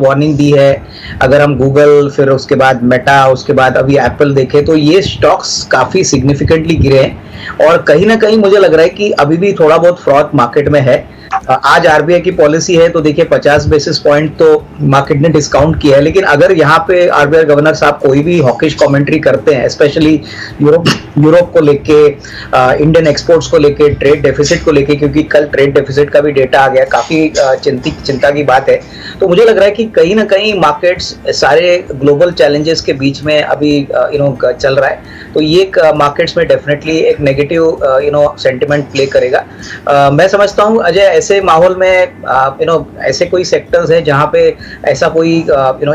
Warning दी है। अगर हम गूगल, फिर उसके बाद मेटा, उसके बाद अभी एप्पल देखें तो ये स्टॉक्स काफी सिग्निफिकेंटली गिरे हैं और कहीं ना कहीं मुझे लग रहा है कि अभी भी थोड़ा बहुत फ्रॉड मार्केट में है। आज आरबीआई की पॉलिसी है तो देखिए 50 बेसिस पॉइंट तो मार्केट ने डिस्काउंट किया है, लेकिन अगर यहाँ पे आरबीआई गवर्नर साहब कोई भी हॉकिश कमेंट्री करते हैं, स्पेशली यूरोप को लेके, इंडियन एक्सपोर्ट्स को लेके, ट्रेड डेफिसिट को लेके, क्योंकि कल ट्रेड डेफिसिट का भी डेटा आ गया, काफी चिंता की बात है। तो मुझे लग रहा है कि कहीं ना कहीं मार्केट्स सारे ग्लोबल चैलेंजेस के बीच में अभी चल रहा है, तो ये मार्केट्स में डेफिनेटली एक नेगेटिव सेंटिमेंट प्ले करेगा। मैं समझता हूँ अजय, ऐसे माहौल में ऐसे कोई सेक्टर्स है जहाँ पे ऐसा कोई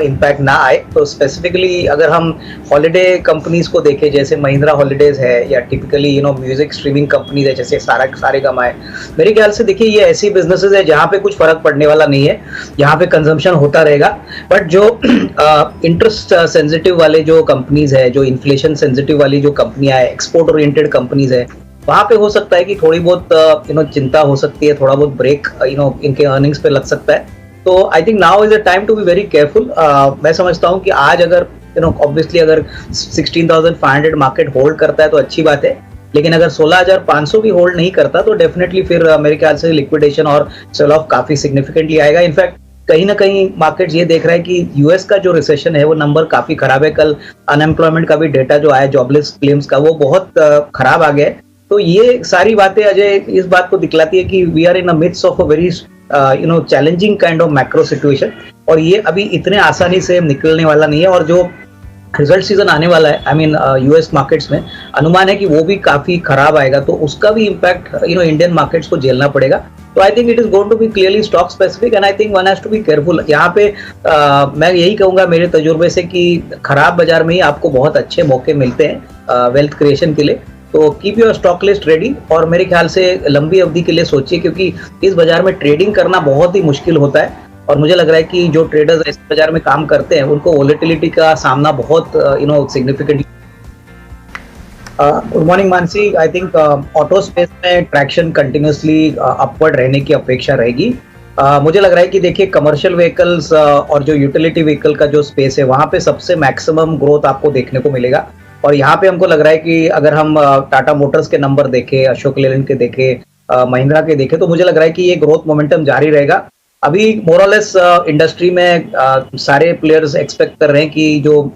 इम्पैक्ट ना आए। तो स्पेसिफिकली अगर हम हॉलिडे कंपनीज को देखें, जैसे महिंद्रा हॉलिडेज है या टिपिकली म्यूजिक स्ट्रीमिंग कंपनीज है जैसे सारेगामा है, मेरे ख्याल से देखिए ये ऐसी बिजनेसेस है जहाँ पे कुछ फर्क पड़ने वाला नहीं है, यहाँ पे कंजम्पशन होता रहेगा। बट जो इंटरेस्ट सेंसिटिव वाले जो कंपनीज है, जो इन्फ्लेशन सेंसिटिव वाली जो कंपनियां है, एक्सपोर्ट ओरिएंटेड कंपनीज है, वहां पे हो सकता है कि थोड़ी बहुत चिंता हो सकती है, थोड़ा बहुत ब्रेक इनके अर्निंग्स पे लग सकता है। तो I think now is a time to be very careful. मैं समझता हूँ कि आज अगर ऑब्वियसली अगर 16,500 मार्केट होल्ड करता है तो अच्छी बात है, लेकिन अगर 16,500 भी होल्ड नहीं करता तो डेफिनेटली फिर मेरे ख्याल से लिक्विडेशन और सेल ऑफ काफी सिग्निफिकेंटली आएगा। इनफैक्ट कहीं ना कहीं मार्केट ये देख रहा है कि यूएस का जो रिसेशन है वो नंबर काफी खराब है। कल अनएम्प्लॉयमेंट का भी डेटा जो आया, जॉबलेस क्लेम्स का, वो बहुत खराब आ गया है। तो ये सारी बातें अजय इस बात को दिखलाती है कि we are in a midst of a very challenging kind of macro situation, और ये अभी इतने आसानी से निकलने वाला नहीं है। और जो रिजल्ट सीजन आने वाला है, आई मीन यूएस मार्केट्स में अनुमान है कि वो भी काफी खराब आएगा, तो उसका भी इम्पैक्ट इंडियन मार्केट्स को झेलना पड़ेगा। तो I think it is going to be clearly stock specific and I think one has to be careful. यहाँ पे मैं यही कहूंगा मेरे तजुर्बे से कि खराब बाजार में ही आपको बहुत अच्छे मौके मिलते हैं वेल्थ क्रिएशन के लिए। तो keep your stock list ready और मेरे ख्याल से लंबी अवधि के लिए सोचिए, क्योंकि इस बाजार में ट्रेडिंग करना बहुत ही मुश्किल होता है और मुझे लग रहा है कि जो ट्रेडर्स इस बाजार में काम करते हैं उनको वोलेटिलिटी का सामना बहुत significantly. Good morning Mansi. I think auto space में ट्रैक्शन कंटिन्यूसली अपवर्ड रहने की अपेक्षा रहेगी। मुझे लग रहा है कि देखिए कमर्शियल व्हीकल्स और जो यूटिलिटी व्हीकल का जो स्पेस है वहां पे सबसे मैक्सिमम ग्रोथ आपको देखने को मिलेगा। और यहाँ पे हमको लग रहा है कि अगर हम टाटा मोटर्स के नंबर देखें, अशोक लेलैंड के देखें, महिंद्रा के देखें, तो मुझे लग रहा है कि ये ग्रोथ मोमेंटम जारी रहेगा। अभी मोरलेस इंडस्ट्री में सारे प्लेयर्स एक्सपेक्ट कर रहे हैं कि जो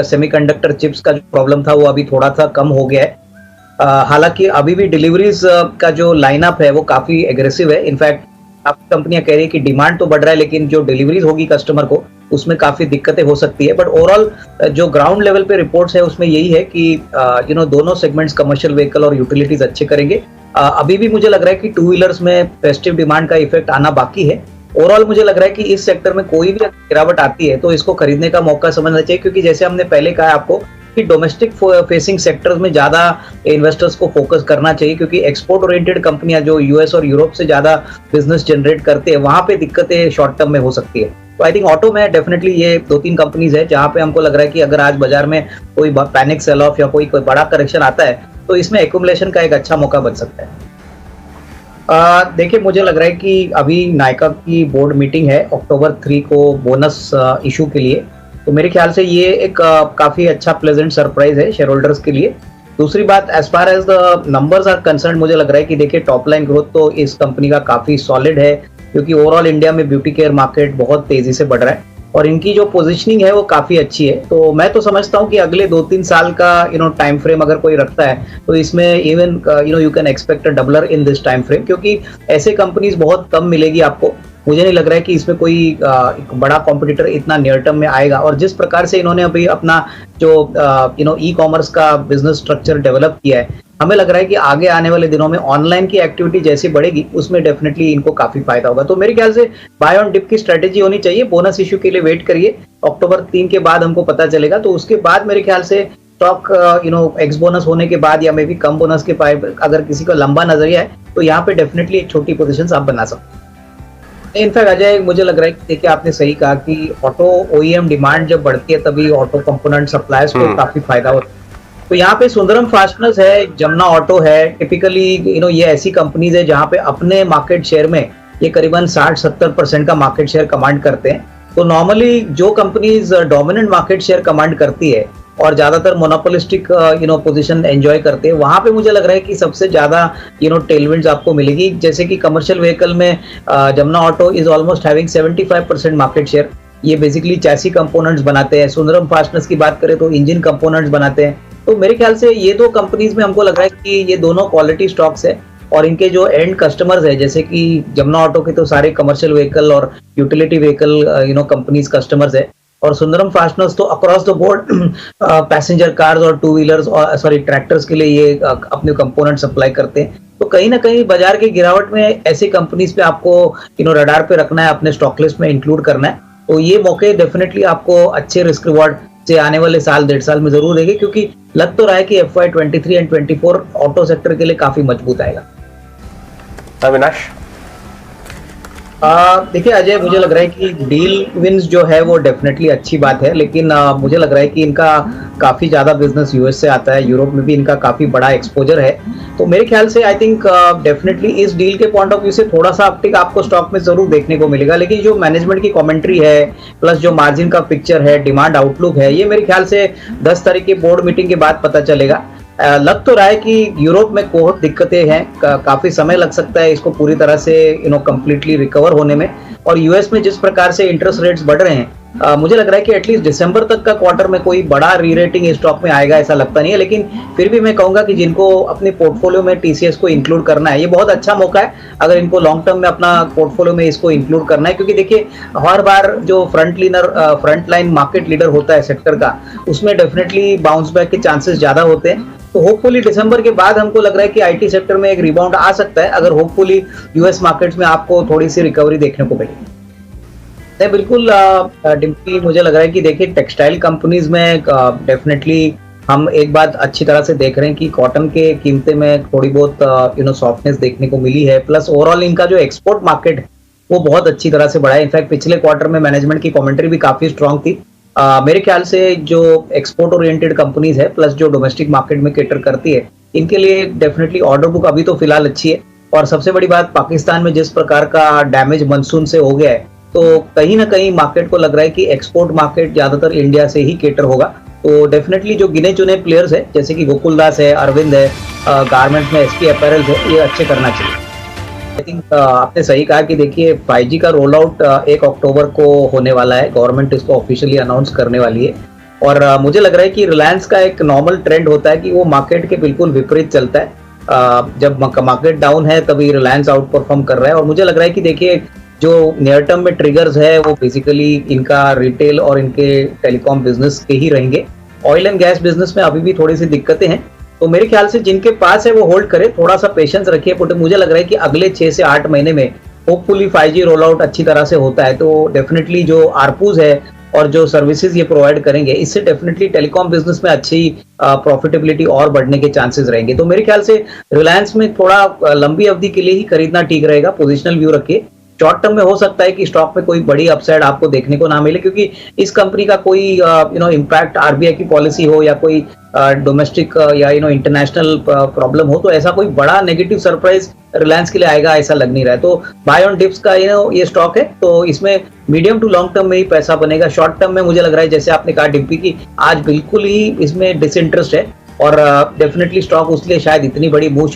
सेमीकंडक्टर चिप्स का जो प्रॉब्लम था वो अभी थोड़ा सा कम हो गया है। हालांकि अभी भी डिलीवरीज का जो लाइनअप है वो काफी एग्रेसिव है। इनफैक्ट आपकी कंपनियां कह रही है कि डिमांड तो बढ़ रहा है, लेकिन जो डिलीवरीज होगी कस्टमर को उसमें काफी दिक्कतें हो सकती है। बट ओवरऑल जो ग्राउंड लेवल पे रिपोर्ट्स है उसमें यही है कि दोनों सेगमेंट्स कमर्शियल व्हीकल और यूटिलिटीज अच्छे करेंगे। अभी भी मुझे लग रहा है कि टू व्हीलर्स में फेस्टिव डिमांड का इफेक्ट आना बाकी है। ओवरऑल मुझे लग रहा है कि इस सेक्टर में कोई भी गिरावट आती है तो इसको खरीदने का मौका समझना चाहिए, क्योंकि जैसे हमने पहले कहा आपको कि डोमेस्टिक फेसिंग सेक्टर्स में ज्यादा इन्वेस्टर्स को फोकस करना चाहिए, क्योंकि एक्सपोर्ट ओरिएंटेड कंपनियां जो यूएस और यूरोप से ज्यादा बिजनेस जनरेट करते हैं वहां पे दिक्कतें शॉर्ट टर्म में हो सकती है। तो आई थिंक ऑटो में डेफिनेटली ये 2-3 कंपनीज है जहां पे हमको लग रहा है कि अगर आज बाजार में कोई पैनिक सेल ऑफ या कोई बड़ा करेक्शन आता है तो इसमें एक्यूमुलेशन का एक अच्छा मौका बन सकता है। देखिए मुझे लग रहा है कि अभी नायका की बोर्ड मीटिंग है अक्टूबर 3 को बोनस इशू के लिए, तो मेरे ख्याल से ये एक काफी अच्छा प्लेजेंट सरप्राइज है शेयर होल्डर्स के लिए। दूसरी बात, as far as the numbers are concern, मुझे लग रहा है कि देखिए टॉप लाइन ग्रोथ तो इस कंपनी का काफी सॉलिड है, क्योंकि ओवरऑल इंडिया में ब्यूटी केयर मार्केट बहुत तेजी से बढ़ रहा है और इनकी जो पोजीशनिंग है वो काफी अच्छी है। तो मैं तो समझता हूँ कि अगले 2-3 साल का टाइम फ्रेम अगर कोई रखता है तो इसमें even you can expect a doubler in this time frame, क्योंकि ऐसे कंपनीज बहुत कम मिलेगी आपको। मुझे नहीं लग रहा है कि इसमें कोई बड़ा कॉम्पिटिटर इतना नियर टर्म में आएगा। और जिस प्रकार से इन्होंने अभी अपना जो ई कॉमर्स का बिजनेस स्ट्रक्चर डेवलप किया है, हमें लग रहा है कि आगे आने वाले दिनों में ऑनलाइन की एक्टिविटी जैसी बढ़ेगी उसमें डेफिनेटली इनको काफी फायदा होगा। तो मेरे ख्याल से बाय ऑन डिप की स्ट्रेटेजी होनी चाहिए। बोनस इश्यू के लिए वेट करिए, अक्टूबर 3 के बाद हमको पता चलेगा, तो उसके बाद मेरे ख्याल से स्टॉक एक्स बोनस होने के बाद या मे भी कम बोनस के बाद अगर किसी का लंबा नजरिया है तो यहाँ पे डेफिनेटली एक छोटी पोजीशन आप बना सकते हैं। इनफैक्ट अजय, मुझे लग रहा है कि देखिए आपने सही कहा कि ऑटो ओईएम डिमांड जब बढ़ती है तभी ऑटो कंपोनेंट सप्लायर्स को काफी फायदा होता है। तो यहाँ पे सुंदरम फास्टनर्स है, जमुना ऑटो है, टिपिकली ये ऐसी कंपनीज है जहाँ पे अपने मार्केट शेयर में ये करीबन 60-70% का मार्केट शेयर कमांड करते हैं। तो नॉर्मली जो companies dominant market share command करती है और ज्यादातर मोनोपोलिस्टिक पोजीशन एंजॉय करते हैं, वहां पे मुझे लग रहा है कि सबसे ज्यादा टेलविंड्स आपको मिलेगी। जैसे कि कमर्शियल व्हीकल में Jamuna auto is almost having 75% market share. ये बेसिकली चैसी कंपोनेंट्स बनाते हैं। सुंदरम फास्टनर्स की बात करें तो इंजन कंपोनेंट्स बनाते हैं। तो मेरे ख्याल से ये दो कंपनीज में हमको लग रहा है कि ये दोनों क्वालिटी स्टॉक्स है और इनके जो एंड कस्टमर्स है, जैसे कि जमुना ऑटो के तो सारे कमर्शियल व्हीकल और यूटिलिटी व्हीकल कंपनीज कस्टमर्स है, और सुंदरम फास्टनर्स तो across the board passenger cars और टू व्हीलर्स और सॉरी ट्रैक्टर्स के लिए ये अपने कंपोनेंट सप्लाई करते हैं। तो कहीं ना कहीं बाजार की गिरावट में ऐसी कंपनीज पे आपको रडार पे रखना है, अपने स्टॉक लिस्ट में इंक्लूड करना है। तो ये मौके डेफिनेटली आपको अच्छे रिस्क रिवॉर्ड से आने वाले साल 1.5 साल में जरूर देंगे, क्योंकि लग तो रहा है कि FY23 एंड 24 ऑटो सेक्टर के लिए काफी मजबूत आएगा। अविनाश, देखिए अजय, मुझे लग रहा है कि डील विंस जो है वो डेफिनेटली अच्छी बात है, लेकिन मुझे लग रहा है कि इनका काफी ज्यादा बिजनेस यूएस से आता है, यूरोप में भी इनका काफी बड़ा एक्सपोजर है। तो मेरे ख्याल से आई थिंक डेफिनेटली इस डील के पॉइंट ऑफ व्यू से थोड़ा सा अपटिक आपको स्टॉक में जरूर देखने को मिलेगा, लेकिन जो मैनेजमेंट की कमेंट्री है प्लस जो मार्जिन का पिक्चर है, डिमांड आउटलुक है, ये मेरे ख्याल से 10 तारीख की बोर्ड मीटिंग के बाद पता चलेगा। लग तो रहा है कि यूरोप में बहुत दिक्कतें हैं, काफी समय लग सकता है इसको पूरी तरह से कंप्लीटली रिकवर होने में, और यूएस में जिस प्रकार से इंटरेस्ट रेट्स बढ़ रहे हैं, मुझे लग रहा है कि एटलीस्ट दिसंबर तक का क्वार्टर में कोई बड़ा री रेटिंग स्टॉक में आएगा ऐसा लगता नहीं है। लेकिन फिर भी मैं कहूंगा कि जिनको अपने पोर्टफोलियो में टीसीएस को इंक्लूड करना है, ये बहुत अच्छा मौका है अगर इनको लॉन्ग टर्म में अपना पोर्टफोलियो में इसको इंक्लूड करना है, क्योंकि देखिए हर बार जो फ्रंट लाइन मार्केट लीडर होता है सेक्टर का, उसमें डेफिनेटली बाउंस बैक के चांसेस ज्यादा होते हैं। तो होपफुली दिसंबर के बाद हमको लग रहा है कि आईटी सेक्टर में एक रिबाउंड आ सकता है, अगर होपफुली यूएस मार्केट्स में आपको थोड़ी सी रिकवरी देखने को मिलेगी। नहीं, बिल्कुल डिम्पी, मुझे लग रहा है कि देखिए टेक्सटाइल कंपनीज में डेफिनेटली हम एक बात अच्छी तरह से देख रहे हैं कि कॉटन के कीमतें में थोड़ी बहुत सॉफ्टनेस देखने को मिली है, प्लस ओवरऑल इनका जो एक्सपोर्ट मार्केट है वो बहुत अच्छी तरह से बढ़ा है। इनफैक्ट पिछले क्वार्टर में मैनेजमेंट की कमेंट्री भी काफी स्ट्रांग थी। मेरे ख्याल से जो एक्सपोर्ट ओरिएंटेड कंपनीज है प्लस जो डोमेस्टिक मार्केट में केटर करती है, इनके लिए डेफिनेटली ऑर्डर बुक अभी तो फिलहाल अच्छी है। और सबसे बड़ी बात, पाकिस्तान में जिस प्रकार का डैमेज मानसून से हो गया है, तो कहीं ना कहीं मार्केट को लग रहा है कि एक्सपोर्ट मार्केट ज्यादातर इंडिया से ही केटर होगा। तो डेफिनेटली जो गिने चुने प्लेयर्स है, जैसे कि गोकुलदास है, अरविंद है, गारमेंट्स में एसके अपैरल है, ये अच्छे करना चाहिए। आई थिंक आपने सही कहा कि देखिए 5G का रोल आउट 1 अक्टूबर को होने वाला है, गवर्नमेंट इसको ऑफिशियली अनाउंस करने वाली है। और मुझे लग रहा है कि रिलायंस का एक नॉर्मल ट्रेंड होता है कि वो मार्केट के बिल्कुल विपरीत चलता है। जब मार्केट डाउन है तभी रिलायंस आउट परफॉर्म कर रहा है, और मुझे लग रहा है कि देखिए जो नियर टर्म में ट्रिगर्स है वो बेसिकली इनका रिटेल और इनके टेलीकॉम बिजनेस के ही रहेंगे। ऑयल एंड गैस बिजनेस में अभी भी थोड़ी सी दिक्कतें हैं, तो मेरे ख्याल से जिनके पास है वो होल्ड करे, थोड़ा सा पेशेंस रखिए। मुझे लग रहा है कि अगले 6 से 8 महीने में होपफुली 5G रोल आउट अच्छी तरह से होता है, तो डेफिनेटली जो आरपूज है और जो सर्विसेज ये प्रोवाइड करेंगे, इससे डेफिनेटली टेलीकॉम बिजनेस में अच्छी प्रॉफिटेबिलिटी और बढ़ने के चांसेस रहेंगे। तो मेरे ख्याल से रिलायंस में थोड़ा लंबी अवधि के लिए ही खरीदना ठीक रहेगा, पोजिशनल व्यू रखिए। शॉर्ट टर्म में हो सकता है कि स्टॉक में कोई बड़ी अपसाइड आपको देखने को ना मिले, क्योंकि इस कंपनी का कोई इम्पैक्ट आरबीआई की पॉलिसी हो या कोई डोमेस्टिक या इंटरनेशनल प्रॉब्लम हो, तो ऐसा कोई बड़ा नेगेटिव सरप्राइज रिलायंस के लिए आएगा ऐसा लग नहीं रहा है। तो बाय ऑन डिप्स का ये स्टॉक है, तो इसमें मीडियम टू लॉन्ग टर्म में ही पैसा बनेगा। शॉर्ट टर्म में मुझे लग रहा है, जैसे आपने कहा डिम्पी, की आज बिल्कुल ही इसमें डिसइंटरेस्ट है, और डेफिनेटली स्टॉक उसके लिए शायद इतनी बड़ी मूव